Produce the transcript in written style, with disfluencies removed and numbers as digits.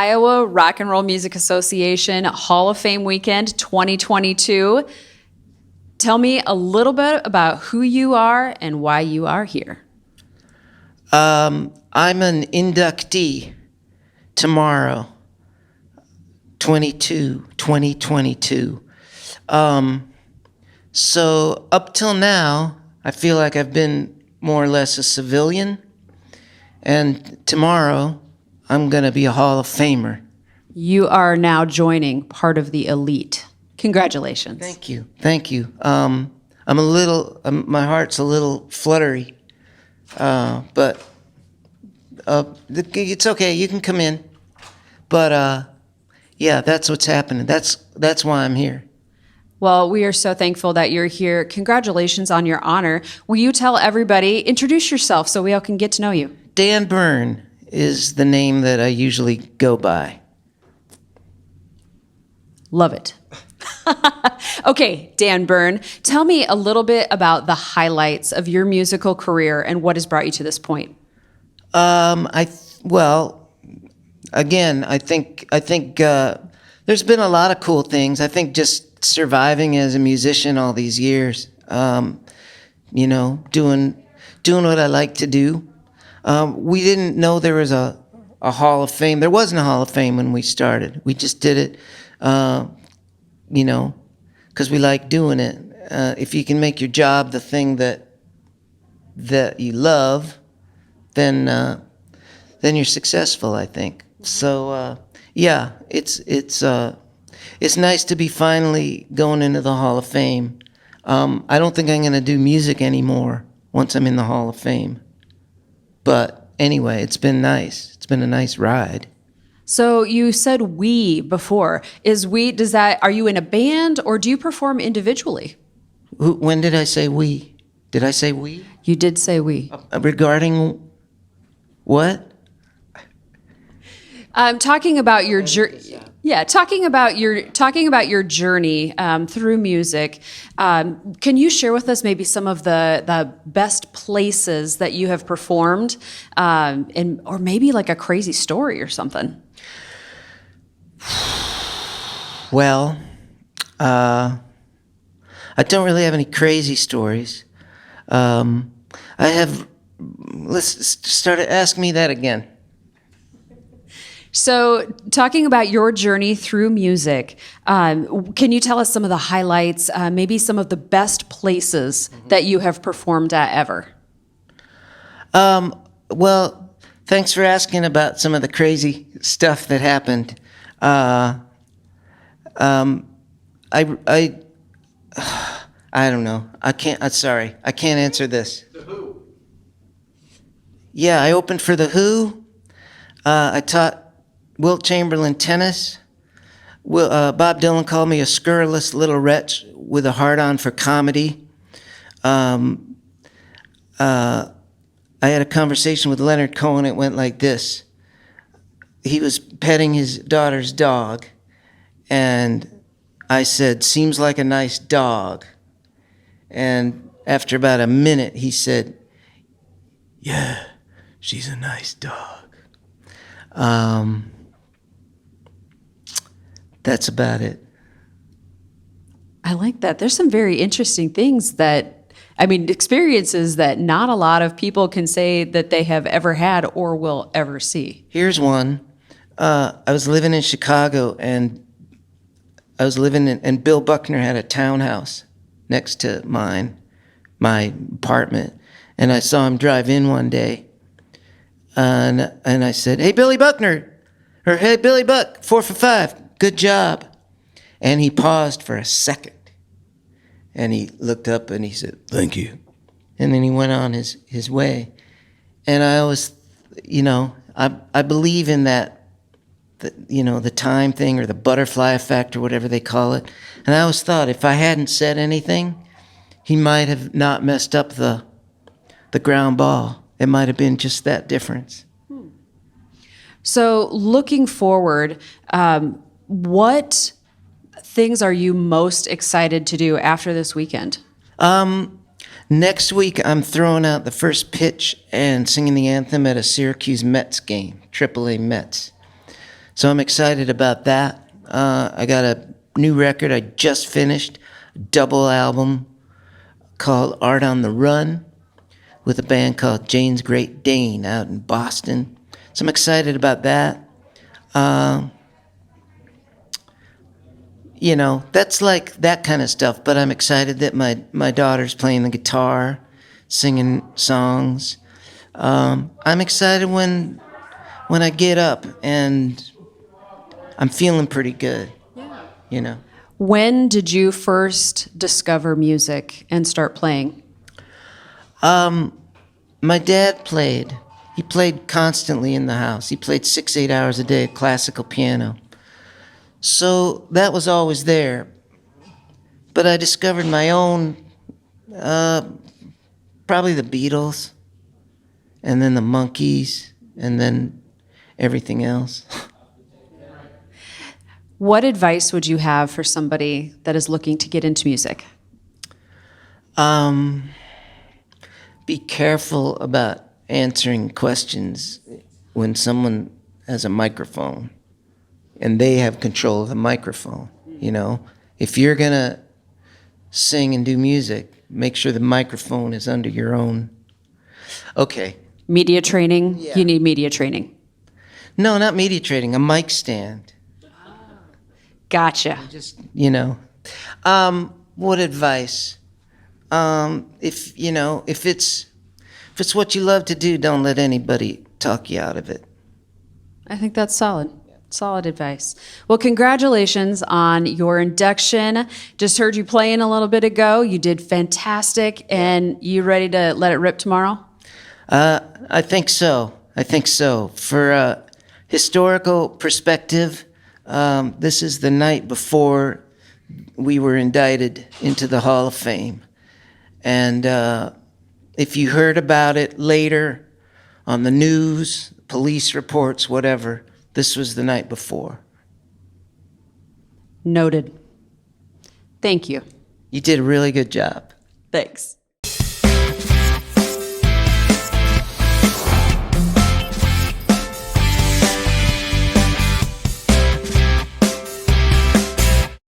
Iowa Rock and Roll Music Association Hall of Fame Weekend 2022. Tell me a little bit about who you are and why you are here. I'm an inductee tomorrow, 2022. So up till now, I feel like I've been more or less a civilian. And tomorrow, I'm going to be a Hall of Famer. You are now joining part of the elite. Congratulations. Thank you. Thank you. I'm a little, my heart's a little fluttery, but it's okay. You can come in. But yeah, that's what's happening. That's why I'm here. Well, we are so thankful that you're here. Congratulations on your honor. Will you tell everybody, introduce yourself so we all can get to know you? Dan Bern is the name that I usually go by. Love it. Okay, Dan Bern, tell me a little bit about the highlights of your musical career and what has brought you to this point. Well, again, I think there's been a lot of cool things. I think just surviving as a musician all these years, doing what I like to do. We didn't know there was a Hall of Fame. There wasn't a Hall of Fame when we started. We just did it, because we like doing it. If you can make your job the thing that you love, then you're successful, I think. So yeah, it's nice to be finally going into the Hall of Fame. I don't think I'm going to do music anymore once I'm in the Hall of Fame. But anyway, it's been nice. It's been a nice ride. So you said we before. Are you in a band or do you perform individually? When did I say we? Did I say we? You did say we. Regarding what? Talking about your journey. Yeah, talking about your journey through music. Can you share with us maybe some of the best places that you have performed, or maybe like a crazy story or something? Well, I don't really have any crazy stories. Let's start to ask me that again. So, talking about your journey through music, can you tell us some of the highlights, maybe some of the best places that you have performed at ever? Well, thanks for asking about some of the crazy stuff that happened. I don't know. Sorry, I can't answer this. The Who. Yeah, I opened for The Who. I taught Wilt Chamberlain tennis. Bob Dylan called me a scurrilous little wretch with a hard-on for comedy. I had a conversation with Leonard Cohen. It went like this. He was petting his daughter's dog, and I said, "Seems like a nice dog." And after about a minute, he said, "Yeah, she's a nice dog." That's about it. I like that. There's some very interesting things experiences that not a lot of people can say that they have ever had or will ever see. Here's one. I was living in Chicago, and and Bill Buckner had a townhouse next to mine, my apartment, and I saw him drive in one day, and I said, "Hey, Billy Buckner," or "Hey, Billy Buck, 4 for 5, good job." And he paused for a second, and he looked up and he said, "Thank you," and then he went on his way. And I always, I believe in that. The time thing or the butterfly effect or whatever they call it. And I always thought if I hadn't said anything, he might have not messed up the ground ball. It might have been just that difference. So looking forward, what things are you most excited to do after this weekend? Next week, I'm throwing out the first pitch and singing the anthem at a Syracuse Mets game, AAA Mets. So I'm excited about that. I got a new record I just finished, a double album called Art on the Run with a band called Jane's Great Dane out in Boston. So I'm excited about that. You know, that's like that kind of stuff, but I'm excited that my daughter's playing the guitar, singing songs. I'm excited when I get up and I'm feeling pretty good, you know. When did you first discover music and start playing? My dad played. He played constantly in the house. He played 6, 8 hours a day classical piano. So that was always there. But I discovered my own, probably the Beatles, and then the Monkees, and then everything else. What advice would you have for somebody that is looking to get into music? Be careful about answering questions when someone has a microphone and they have control of the microphone, you know. If you're going to sing and do music, make sure the microphone is under your own. Okay. Media training? Yeah. You need media training. No, not media training, a mic stand. Gotcha. Just, you know. What advice? If, you know, if it's what you love to do, don't let anybody talk you out of it. I think that's solid. Solid advice. Well, congratulations on your induction. Just heard you playing a little bit ago. You did fantastic. And you ready to let it rip tomorrow? I think so. I think so. For a historical perspective, this is the night before we were indicted into the Hall of Fame. And if you heard about it later on the news, police reports, whatever, this was the night before. Noted. Thank you. You did a really good job. Thanks.